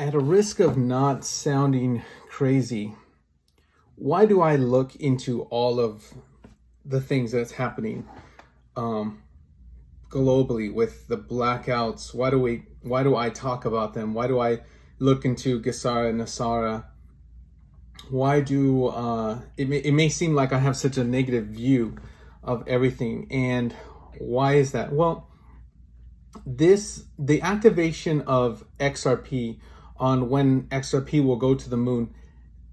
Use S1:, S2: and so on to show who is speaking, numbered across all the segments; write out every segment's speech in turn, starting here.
S1: At a risk of not sounding crazy, why do I look into all of the things that's happening globally with the blackouts? Why do I talk about them? Why do I look into Gesara and Nasara? Why do it may seem like I have such a negative view of everything, and why is that? Well, the activation of XRP on when XRP will go to the moon,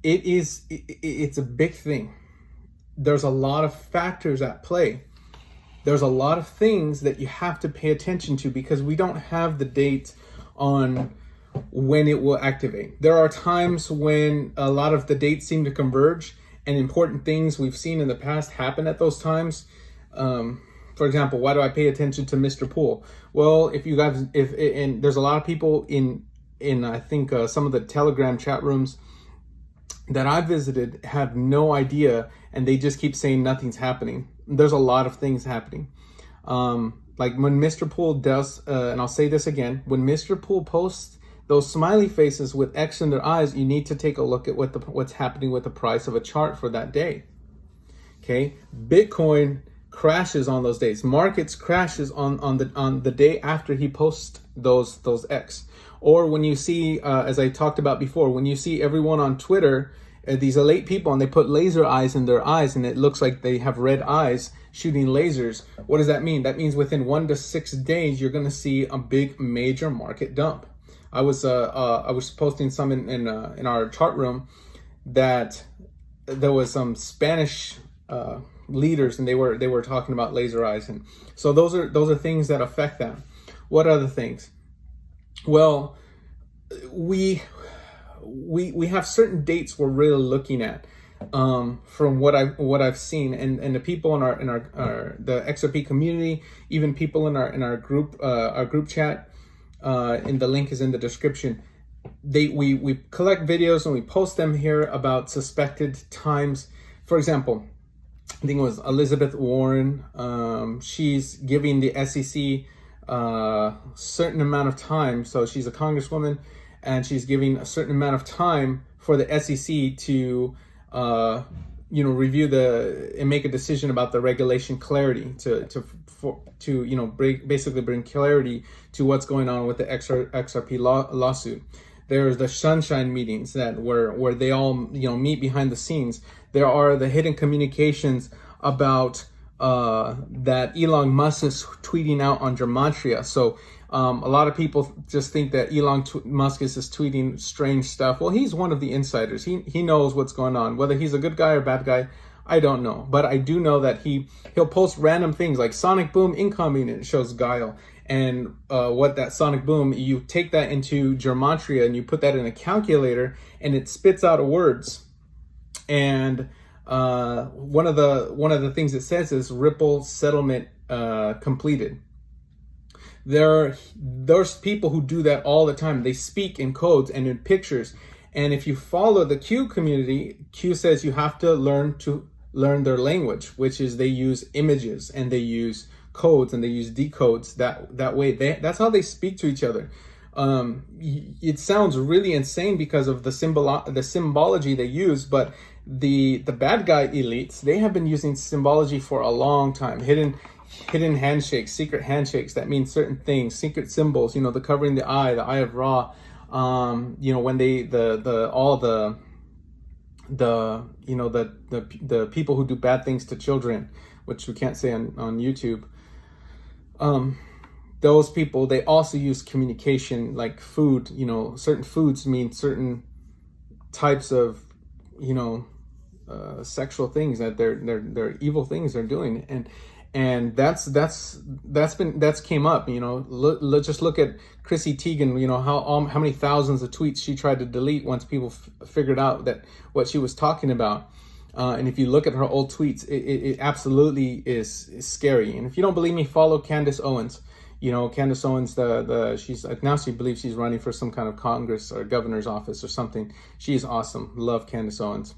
S1: it's a big thing. There's a lot of factors at play. There's a lot of things that you have to pay attention to because we don't have the date on when it will activate. There are times when a lot of the dates seem to converge and important things we've seen in the past happen at those times. For example, why do I pay attention to Mr. Poole? Well, if you guys, and there's a lot of people in I think some of the Telegram chat rooms that I visited have no idea, and they just keep saying nothing's happening. There's a lot of things happening. Like when Mr. Poole does, and I'll say this again, when Mr. Poole posts those smiley faces with X in their eyes, you need to take a look at what's happening with the price of a chart for that day. Okay, Bitcoin crashes on those days. Markets crashes on the day after he posts those X. Or when you see, as I talked about before, when you see everyone on Twitter, these elite people, and they put laser eyes in their eyes, and it looks like they have red eyes shooting lasers. What does that mean? That means within 1 to 6 days, you're going to see a big major market dump. I was posting some in our chart room that there was some Spanish leaders, and they were talking about laser eyes, and so those are things that affect them. What other things? Well, we have certain dates we're really looking at from what I've seen, and the people in our the XRP community, even people in our group chat, and the link is in the description. We collect videos and we post them here about suspected times. For example, I think it was Elizabeth Warren. She's giving the SEC certain amount of time. So she's a congresswoman, and she's giving a certain amount of time for the SEC to review and make a decision about the regulation clarity to basically bring clarity to what's going on with the XRP lawsuit. There's the sunshine meetings where they all meet behind the scenes. There are the hidden communications about that Elon Musk is tweeting out on Gematria. So a lot of people just think that Elon Musk is just tweeting strange stuff. Well, he's one of the insiders. He knows what's going on. Whether he's a good guy or bad guy, I don't know. But I do know that he'll post random things like Sonic Boom incoming, and it shows Guile. And what that Sonic Boom, you take that into Gematria and you put that in a calculator, and it spits out words. And one of the things it says is Ripple settlement completed. There's people who do that all the time. They speak in codes and in pictures. And if you follow the Q community, Q says you have to learn their language, which is they use images and they use codes and they use decodes. That way that's how they speak to each other. It sounds really insane because of the symbology they use, but the bad guy elites, they have been using symbology for a long time. Hidden handshakes, secret handshakes that mean certain things, secret symbols, the covering the eye of Ra, when the people who do bad things to children, which we can't say on YouTube. Those people, they also use communication like food. Certain foods mean certain types of sexual things, that they're evil things they're doing, and that's came up. Let's just look at Chrissy Teigen. How many thousands of tweets she tried to delete once people figured out that what she was talking about. And if you look at her old tweets, it absolutely is scary. And if you don't believe me, follow Candace Owens. Candace Owens, she's now, she believes she's running for some kind of Congress or governor's office or something. She's awesome. Love Candace Owens.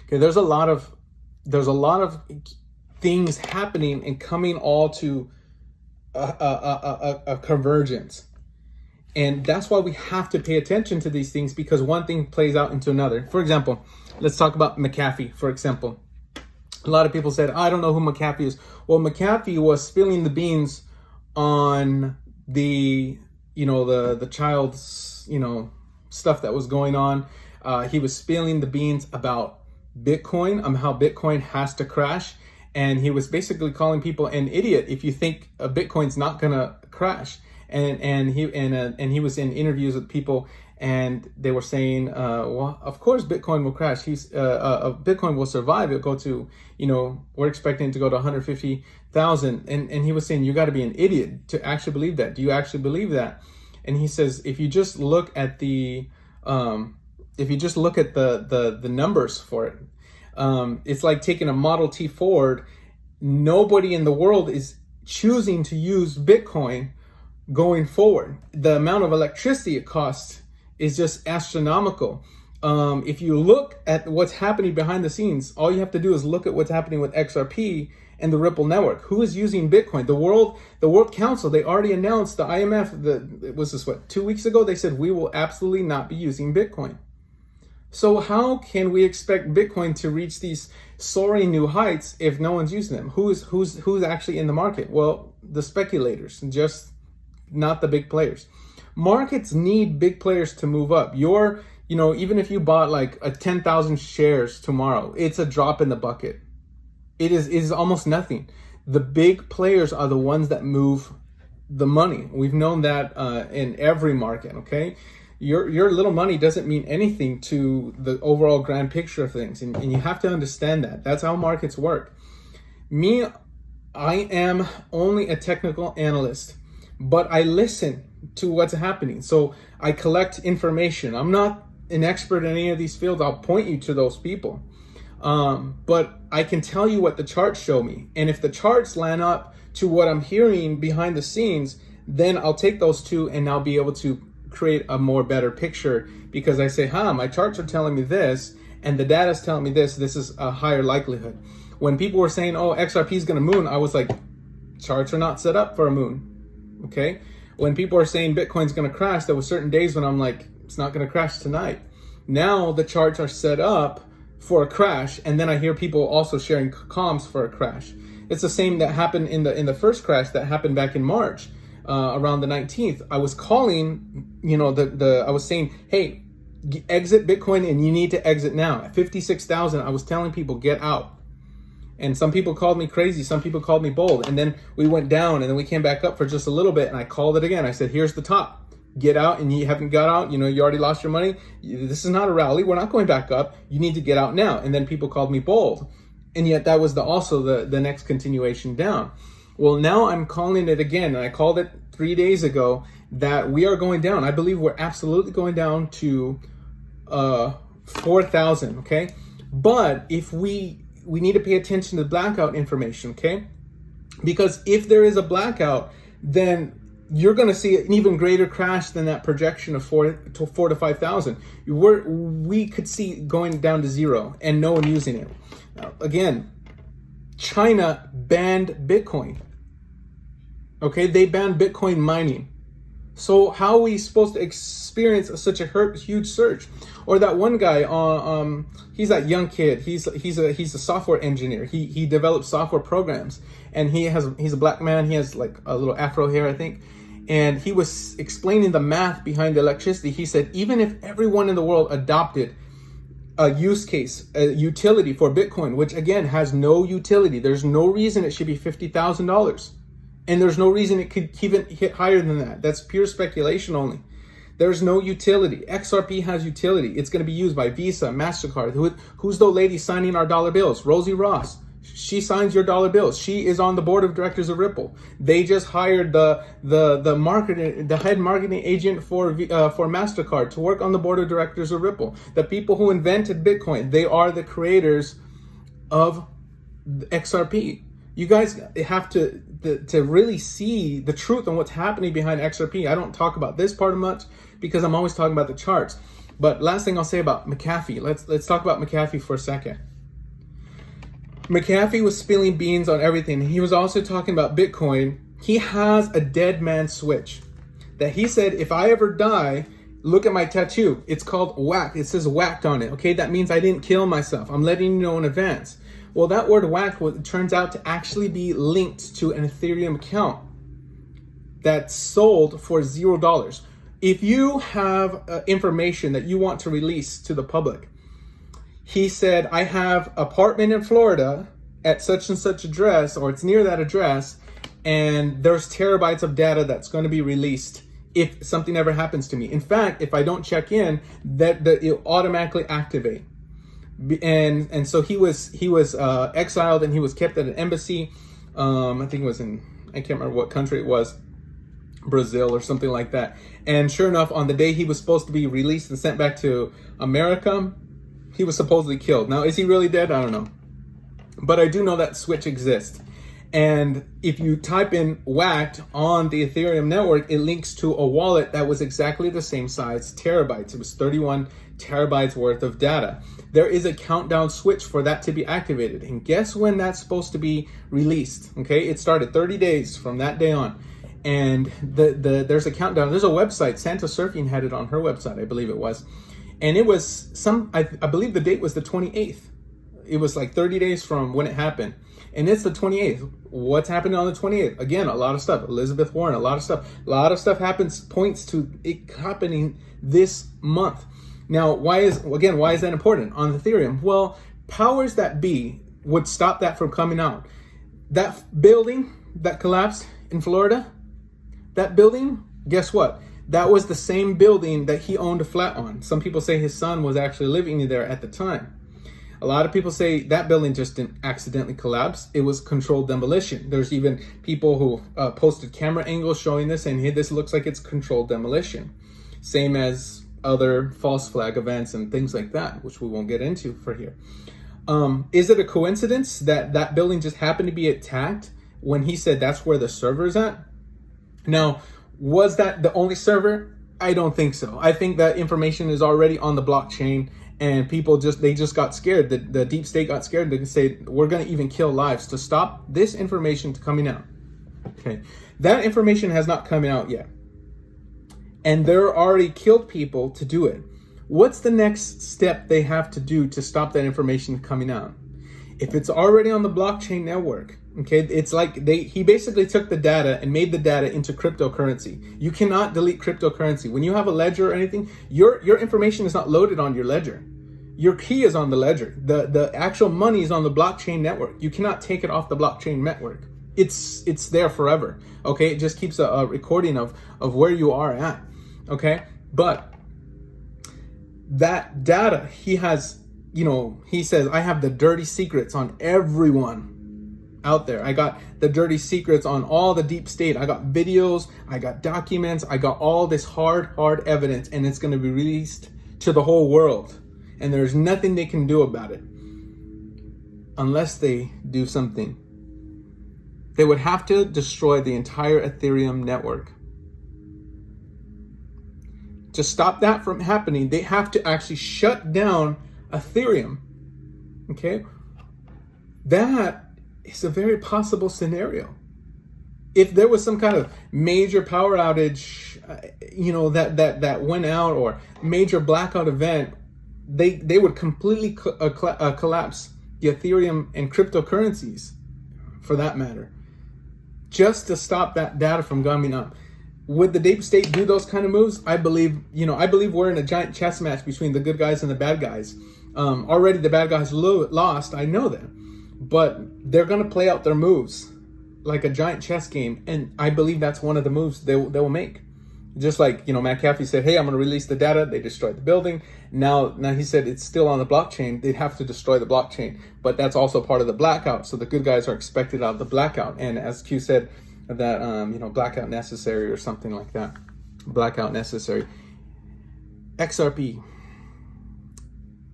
S1: Okay, there's a lot of things happening and coming all to a convergence. And that's why we have to pay attention to these things, because one thing plays out into another. For example, let's talk about Macafee, for example. A lot of people said, I don't know who Macafee is. Well, Macafee was spilling the beans on the, the child's, stuff that was going on. He was spilling the beans about Bitcoin, how Bitcoin has to crash. And he was basically calling people an idiot if you think Bitcoin's not gonna crash. And he was in interviews with people, and they were saying, well, of course Bitcoin will crash. Bitcoin will survive. It'll go to, we're expecting it to go to 150,000. And he was saying, you got to be an idiot to actually believe that. Do you actually believe that? And he says, if you just look at the numbers for it, it's like taking a Model T Ford. Nobody in the world is choosing to use Bitcoin going forward. The amount of electricity it costs is just astronomical. If you look at what's happening behind the scenes, all you have to do is look at what's happening with XRP and the Ripple network. Who is using Bitcoin? The World Council, they already announced, the IMF, 2 weeks ago, they said we will absolutely not be using Bitcoin. So how can we expect Bitcoin to reach these soaring new heights if no one's using them? Who's actually in the market? Well, the speculators, just not the big players. Markets need big players to move up. Even if you bought like 10,000 shares tomorrow, it's a drop in the bucket. It is almost nothing. The big players are the ones that move the money. We've known that in every market, okay? Your little money doesn't mean anything to the overall grand picture of things, and you have to understand that. That's how markets work. I am only a technical analyst, but I listen to what's happening. So I collect information. I'm not an expert in any of these fields. I'll point you to those people. But I can tell you what the charts show me. And if the charts line up to what I'm hearing behind the scenes, then I'll take those two and I'll be able to create a more better picture, because I say, my charts are telling me this and the data's telling me this. This is a higher likelihood. When people were saying, XRP is going to moon, I was like, charts are not set up for a moon. Okay. When people are saying Bitcoin's going to crash, there were certain days when I'm like, it's not going to crash tonight. Now the charts are set up for a crash, and then I hear people also sharing comms for a crash. It's the same that happened in the first crash that happened back in March, around the 19th. I was calling, I was saying, hey, exit Bitcoin, and you need to exit now. At 56,000, I was telling people, get out. And some people called me crazy. Some people called me bold. And then we went down, and then we came back up for just a little bit, and I called it again. I said, here's the top. Get out, and you haven't got out. You already lost your money. This is not a rally. We're not going back up. You need to get out now. And then people called me bold. And yet that was also the next continuation down. Well, now I'm calling it again. And I called it 3 days ago that we are going down. I believe we're absolutely going down to 4,000, okay? But if we need to pay attention to the blackout information, okay? Because if there is a blackout, then you're going to see an even greater crash than that projection of 4,000 to 5,000. We could see going down to zero and no one using it. Now, again, China banned Bitcoin. Okay, they banned Bitcoin mining. So how are we supposed to experience such a huge surge? Or that one guy, he's that young kid. He's a software engineer. He develops software programs, and he's a black man. He has like a little afro hair, I think. And he was explaining the math behind the electricity. He said, even if everyone in the world adopted a use case, a utility for Bitcoin, which again has no utility, there's no reason it should be $50,000. And there's no reason it could even hit higher than that. That's pure speculation only. There's no utility. XRP has utility. It's going to be used by Visa, MasterCard. Who's the lady signing our dollar bills? Rosie Ross. She signs your dollar bills. She is on the board of directors of Ripple. They just hired the head marketing agent for MasterCard to work on the board of directors of Ripple. The people who invented Bitcoin, they are the creators of XRP. You guys have to really see the truth on what's happening behind XRP. I don't talk about this part much because I'm always talking about the charts. But last thing I'll say about Macafee. Let's talk about Macafee for a second. Macafee was spilling beans on everything. He was also talking about Bitcoin. He has a dead man switch. that he said, if I ever die, look at my tattoo. It's called whacked. It says whacked on it. Okay, that means I didn't kill myself. I'm letting you know in advance. Well, that word whacked turns out to actually be linked to an Ethereum account that's sold for $0. If you have information that you want to release to the public, he said, I have apartment in Florida at such and such address, or it's near that address, and there's terabytes of data that's going to be released if something ever happens to me. In fact, if I don't check in, that it'll automatically activate. And so he was exiled, and he was kept at an embassy. I think it was I can't remember what country it was, Brazil or something like that. And sure enough, on the day he was supposed to be released and sent back to America, he was supposedly killed. Now, is he really dead? I don't know. But I do know that switch exists. And if you type in whacked on the Ethereum network, it links to a wallet that was exactly the same size, terabytes. It was 31 terabytes worth of data. There is a countdown switch for that to be activated. And guess when that's supposed to be released? Okay, it started 30 days from that day on. And there's a countdown. There's a website. Santa Surfing had it on her website, I believe it was. And it was I believe the date was the 28th. It was like 30 days from when it happened. And it's the 28th. What's happening on the 28th? Again, a lot of stuff. Elizabeth Warren, a lot of stuff. A lot of stuff points to it happening this month. Now, why is that important on Ethereum? Well, powers that be would stop that from coming out. That building that collapsed in Florida, that building, guess what? That was the same building that he owned a flat on. Some people say his son was actually living there at the time. A lot of people say that building just didn't accidentally collapse. It was controlled demolition. There's even people who posted camera angles showing this, and hey, this looks like it's controlled demolition. Same as other false flag events and things like that, which we won't get into for here. Is it a coincidence that that building just happened to be attacked when he said that's where the server's at? Now, was that the only server? I don't think so. I think that information is already on the blockchain, and people just got scared. The deep state got scared. They say, we're going to even kill lives to stop this information to coming out. Okay, that information has not come out yet, and they're already killed people to do it. What's the next step they have to do to stop that information coming out? If it's already on the blockchain network, okay, it's like he basically took the data and made the data into cryptocurrency. You cannot delete cryptocurrency. When you have a ledger or anything, your information is not loaded on your ledger. Your key is on the ledger. The actual money is on the blockchain network. You cannot take it off the blockchain network. It's there forever. Okay, it just keeps a recording of where you are at. Okay, but that data he has, he says, I have the dirty secrets on everyone out there. I got the dirty secrets on all the deep state. I got videos, I got documents, I got all this hard evidence, and it's going to be released to the whole world. And there's nothing they can do about it unless they do something. They would have to destroy the entire Ethereum network. To stop that from happening, they have to actually shut down Ethereum. Okay? That is a very possible scenario. If there was some kind of major power outage, that went out, or major blackout event, they would completely collapse the Ethereum and cryptocurrencies, for that matter, just to stop that data from coming up. Would the deep state do those kind of moves? I believe we're in a giant chess match between the good guys and the bad guys. Already the bad guys lost, I know that. But they're going to play out their moves like a giant chess game. And I believe that's one of the moves they will make. Just like, Macafee said, hey, I'm going to release the data. They destroyed the building. Now he said it's still on the blockchain. They'd have to destroy the blockchain. But that's also part of the blackout. So the good guys are expected out of the blackout. And as Q said, that, blackout necessary or something like that. Blackout necessary. XRP.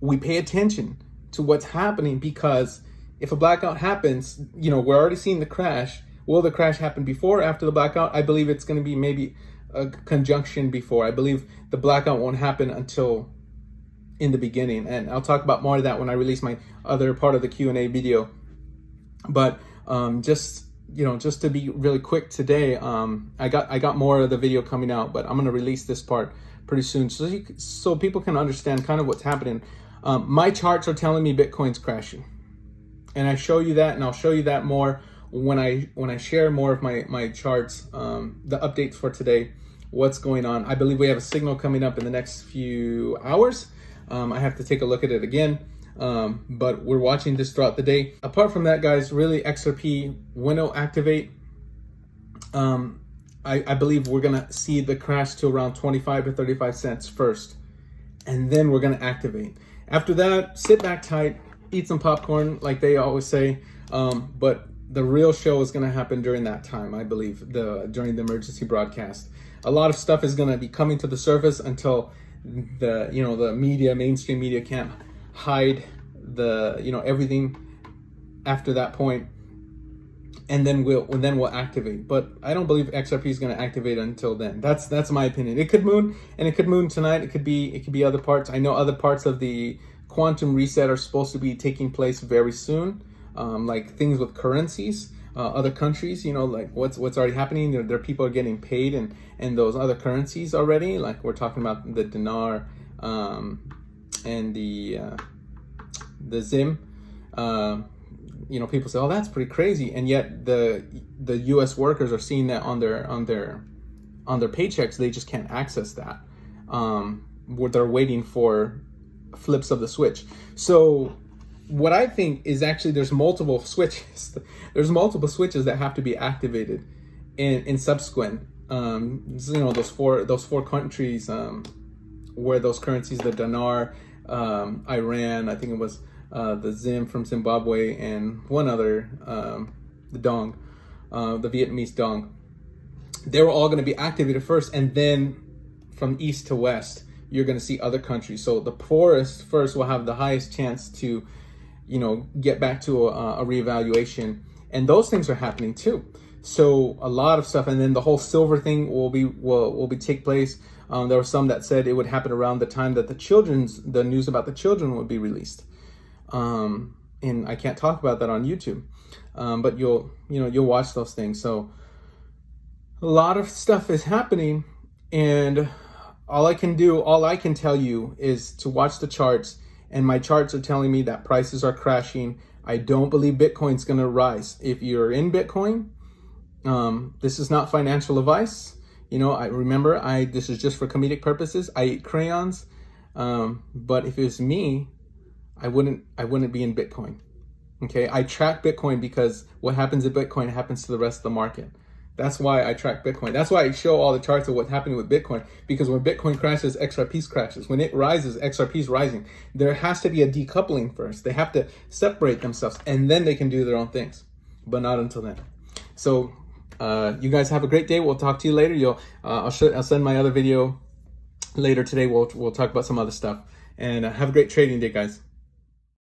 S1: We pay attention to what's happening, because if a blackout happens, we're already seeing the crash. Will the crash happen before or after the blackout? I believe it's going to be maybe a conjunction before. I believe the blackout won't happen until in the beginning. And I'll talk about more of that when I release my other part of the Q&A video. But just just to be really quick today, I got more of the video coming out, but I'm gonna release this part pretty soon so people can understand kind of what's happening. My charts are telling me Bitcoin's crashing, and I show you that, and I'll show you that more when I share more of my charts, the updates for today, what's going on. I believe we have a signal coming up in the next few hours. I have to take a look at it again. But we're watching this throughout the day. Apart from that, guys, really XRP, when it'll activate, I believe we're gonna see the crash to around 25 to 35 cents first, and then we're gonna activate. After that, sit back tight, eat some popcorn like they always say, but the real show is gonna happen during that time, I believe, during the emergency broadcast. A lot of stuff is gonna be coming to the surface until the media, mainstream media, can't hide everything after that point, and then we'll activate. But I don't believe XRP is going to activate until then. That's my opinion. It could moon, and it could moon tonight. It could be other parts. I know other parts of the quantum reset are supposed to be taking place very soon, like things with currencies, other countries, like what's already happening. There are people are getting paid in those other currencies already, like we're talking about the dinar, and the Zim. People say, oh, that's pretty crazy, and yet the U.S. workers are seeing that on their paychecks. They just can't access that. Where they're waiting for flips of the switch. So what I think is actually there's multiple switches. There's multiple switches that have to be activated in subsequent. Those four countries where those currencies, the dinar, Iran, I think it was the Zim from Zimbabwe, and one other, the Dong, the Vietnamese Dong. They were all going to be activated first, and then from east to west, you're going to see other countries. So the poorest first will have the highest chance to, get back to a reevaluation, and those things are happening too. So a lot of stuff, and then the whole silver thing will be take place. There were some that said it would happen around the time that the news about the children would be released. And I can't talk about that on YouTube, but you'll watch those things. So a lot of stuff is happening, and all I can tell you is to watch the charts, and my charts are telling me that prices are crashing. I don't believe Bitcoin's going to rise. If you're in Bitcoin, this is not financial advice. This is just for comedic purposes. I eat crayons, but if it was me, I wouldn't be in Bitcoin. Okay, I track Bitcoin because what happens in Bitcoin happens to the rest of the market. That's why I track Bitcoin. That's why I show all the charts of what's happening with Bitcoin, because when Bitcoin crashes, XRP crashes. When it rises, XRP is rising. There has to be a decoupling first. They have to separate themselves, and then they can do their own things, but not until then. So you guys have a great day. We'll talk to you later. I'll send my other video later today. We'll talk about some other stuff, and have a great trading day, guys.